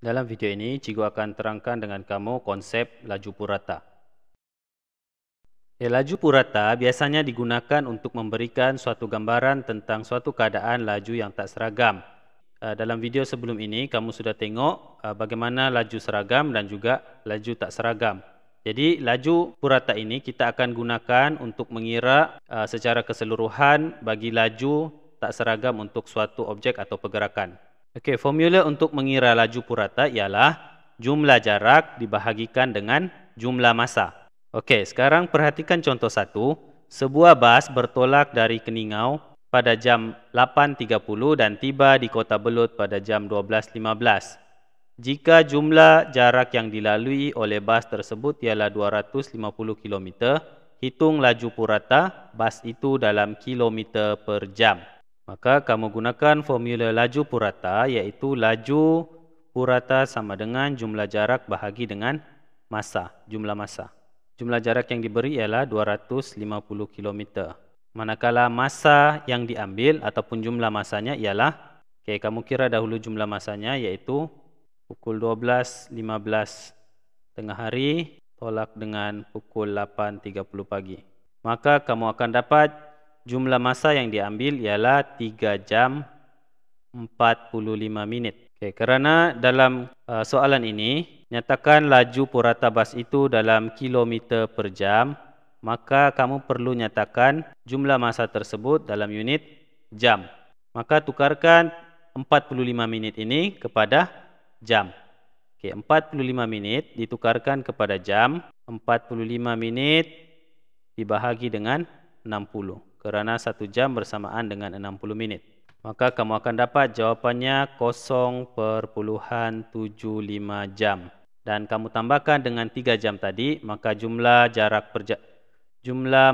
Dalam video ini, Cikgu akan terangkan dengan kamu konsep laju purata. Laju purata biasanya digunakan untuk memberikan suatu gambaran tentang suatu keadaan laju yang tak seragam. Dalam video sebelum ini, kamu sudah tengok bagaimana laju seragam dan juga laju tak seragam. Jadi, laju purata ini kita akan gunakan untuk mengira secara keseluruhan bagi laju tak seragam untuk suatu objek atau pergerakan. Okey, formula untuk mengira laju purata ialah jumlah jarak dibahagikan dengan jumlah masa. Okey, sekarang perhatikan contoh 1. Sebuah bas bertolak dari Keningau pada jam 8.30 dan tiba di Kota Belud pada jam 12.15. Jika jumlah jarak yang dilalui oleh bas tersebut ialah 250 km, hitung laju purata bas itu dalam kilometer per jam. Maka kamu gunakan formula laju purata, iaitu laju purata sama dengan jumlah jarak bahagi dengan masa, jumlah masa. Jumlah jarak yang diberi ialah 250 km. Manakala masa yang diambil ataupun jumlah masanya ialah, kamu kira dahulu jumlah masanya, iaitu pukul 12.15 tengah hari tolak dengan pukul 8.30 pagi. Maka kamu akan dapat jumlah masa yang diambil ialah 3 jam 45 minit. Kerana dalam soalan ini, nyatakan laju purata bas itu dalam kilometer per jam, maka kamu perlu nyatakan jumlah masa tersebut dalam unit jam. Maka tukarkan 45 minit ini kepada jam. 45 minit ditukarkan kepada jam, 45 minit dibahagi dengan 60. Kerana 1 jam bersamaan dengan 60 minit. Maka kamu akan dapat jawapannya 0.75 jam. Dan kamu tambahkan dengan 3 jam tadi, maka jumlah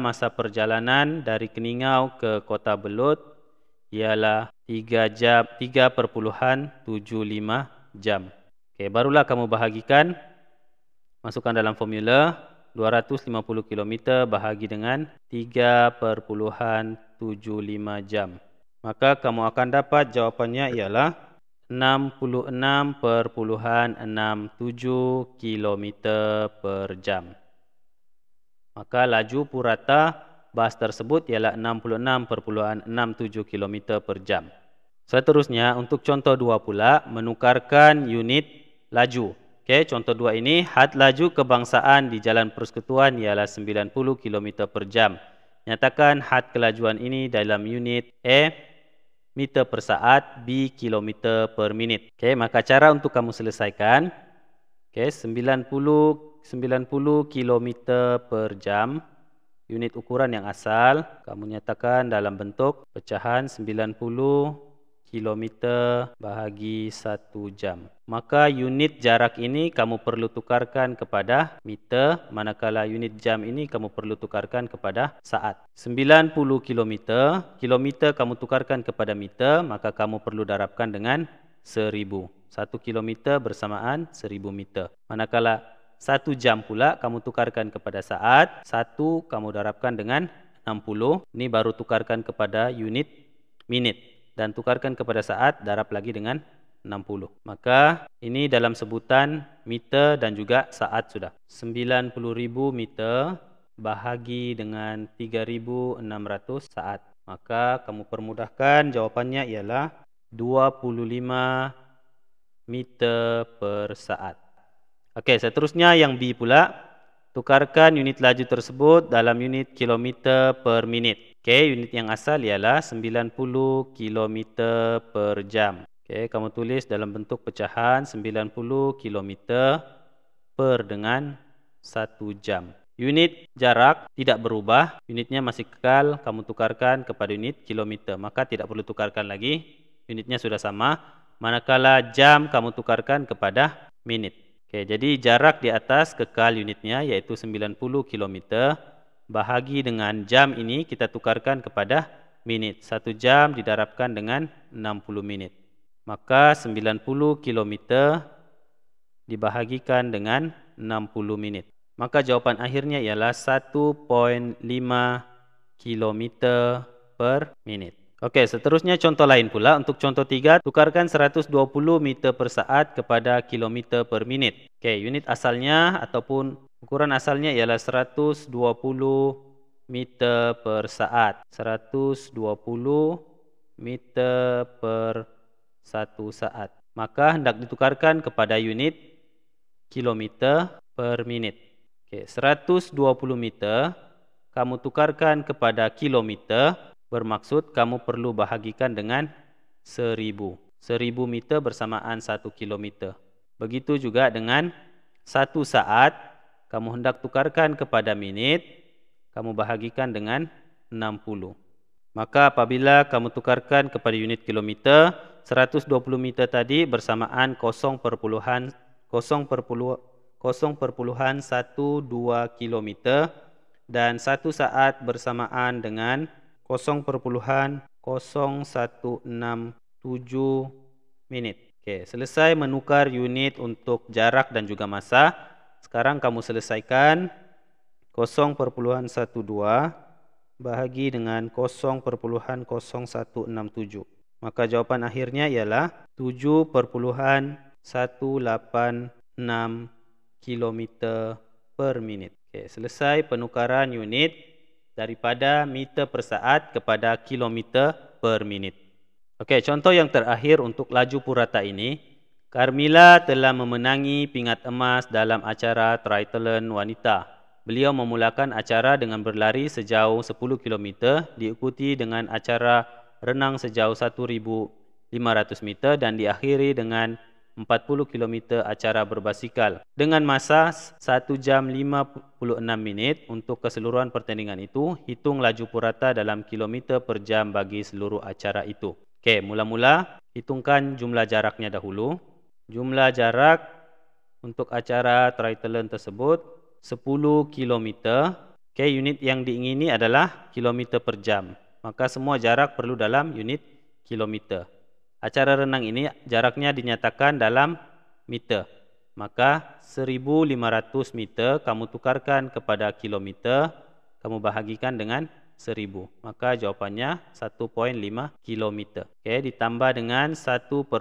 masa perjalanan dari Keningau ke Kota Belud ialah 3.75 jam. Barulah kamu bahagikan, masukkan dalam formula 250 km bahagi dengan 3.75 jam. Maka kamu akan dapat jawapannya ialah 66.67 km per jam. Maka laju purata bas tersebut ialah 66.67 km per jam. Seterusnya, untuk contoh 2 pula, menukarkan unit laju. Contoh 2 ini, had laju kebangsaan di Jalan Persekutuan ialah 90 km per jam. Nyatakan had kelajuan ini dalam unit A, meter per saat, B, kilometer per minit. Maka cara untuk kamu selesaikan, 90 km per jam, unit ukuran yang asal, kamu nyatakan dalam bentuk pecahan 90 km bahagi 1 jam. Maka unit jarak ini kamu perlu tukarkan kepada meter, manakala unit jam ini kamu perlu tukarkan kepada saat. 90 km, kilometer kamu tukarkan kepada meter, maka kamu perlu darabkan dengan 1000. 1 km bersamaan 1000 meter. Manakala 1 jam pula kamu tukarkan kepada saat, 1 kamu darabkan dengan 60, ini baru tukarkan kepada unit minit. Dan tukarkan kepada saat, darab lagi dengan 60. Maka ini dalam sebutan meter dan juga saat sudah. 90.000 meter bahagi dengan 3.600 saat. Maka kamu permudahkan, jawapannya ialah 25 meter per saat. Seterusnya yang B pula. Tukarkan unit laju tersebut dalam unit kilometer per minit. Unit yang asal ialah 90 km per jam. Kamu tulis dalam bentuk pecahan 90 km per dengan 1 jam. Unit jarak tidak berubah, unitnya masih kekal, kamu tukarkan kepada unit kilometer. Maka tidak perlu tukarkan lagi, unitnya sudah sama. Manakala jam kamu tukarkan kepada minit. Jadi jarak di atas kekal unitnya, iaitu 90 km. Bahagi dengan jam ini kita tukarkan kepada minit. 1 jam didarabkan dengan 60 minit. Maka 90 km dibahagikan dengan 60 menit. Maka jawapan akhirnya ialah 1.5 km per minit. Oke, seterusnya contoh lain pula. Untuk contoh 3, tukarkan 120 meter per saat kepada kilometer per minit. Oke, unit asalnya ataupun ukuran asalnya ialah 120 meter per saat. 120 meter per 1 saat. Maka hendak ditukarkan kepada unit kilometer per minit. Oke, 120 meter kamu tukarkan kepada kilometer, bermaksud kamu perlu bahagikan dengan 1000. 1000 meter bersamaan 1 kilometer. Begitu juga dengan 1 saat, kamu hendak tukarkan kepada minit, kamu bahagikan dengan 60. Maka apabila kamu tukarkan kepada unit kilometer, 120 meter tadi bersamaan 0,012 kilometer dan 1 saat bersamaan dengan 0,0167 menit. Oke, selesai menukar unit untuk jarak dan juga masa. Sekarang kamu selesaikan 0,12 bahagi dengan 0,0167. Maka jawapan akhirnya ialah 7,186 km per minit. Oke, selesai penukaran unit daripada meter per saat kepada kilometer per minit. Oke, contoh yang terakhir untuk laju purata ini. Carmilla telah memenangi pingat emas dalam acara triathlon wanita. Beliau memulakan acara dengan berlari sejauh 10 km, diikuti dengan acara renang sejauh 1.500 meter dan diakhiri dengan 40 km acara berbasikal. Dengan masa 1 jam 56 minit untuk keseluruhan pertandingan itu, hitung laju purata dalam kilometer per jam bagi seluruh acara itu. Oke, mula-mula hitungkan jumlah jaraknya dahulu. Jumlah jarak untuk acara triathlon tersebut 10 km. Oke, unit yang diingini adalah kilometer per jam. Maka semua jarak perlu dalam unit kilometer. Acara renang ini jaraknya dinyatakan dalam meter. Maka 1.500 meter kamu tukarkan kepada kilometer, kamu bahagikan dengan 1000. Maka jawapannya 1,5 kilometer. Oke, ditambah dengan 1,5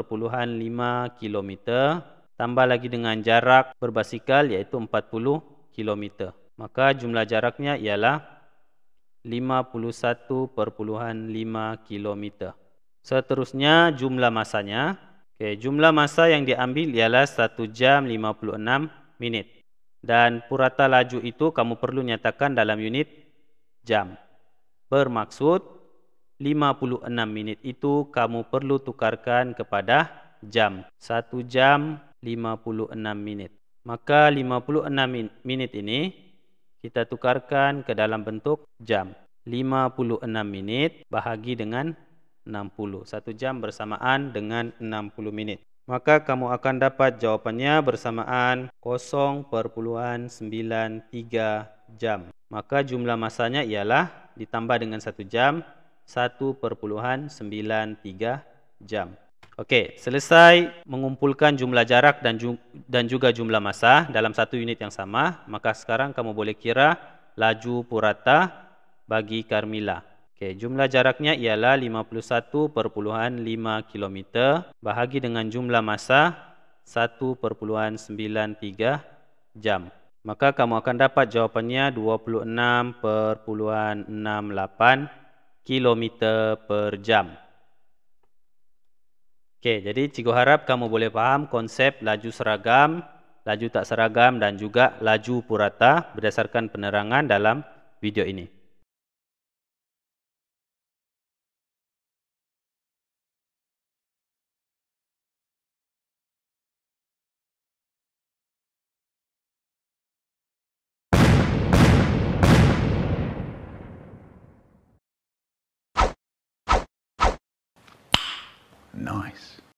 kilometer, tambah lagi dengan jarak berbasikal yaitu 40 kilometer. Maka jumlah jaraknya ialah 51,5 kilometer. Seterusnya jumlah masanya. Oke, jumlah masa yang diambil ialah 1 jam 56 menit. Dan purata laju itu kamu perlu nyatakan dalam unit jam. Bermaksud 56 menit itu kamu perlu tukarkan kepada jam. 1 jam 56 menit. Maka 56 menit ini kita tukarkan ke dalam bentuk jam. 56 menit bahagi dengan 60. 1 jam bersamaan dengan 60 menit. Maka kamu akan dapat jawapannya bersamaan 0,93 jam. Maka jumlah masanya ialah ditambah dengan 1 jam, 1,93 jam. Oke, selesai mengumpulkan jumlah jarak dan juga jumlah masa dalam satu unit yang sama. Maka sekarang kamu boleh kira laju purata bagi Carmilla. Oke, jumlah jaraknya ialah 51,5 km bahagi dengan jumlah masa 1,93 jam. Maka kamu akan dapat jawapannya 26,68 km per jam. Oke, jadi cikgu harap kamu boleh paham konsep laju seragam, laju tak seragam dan juga laju purata berdasarkan penerangan dalam video ini. Nice.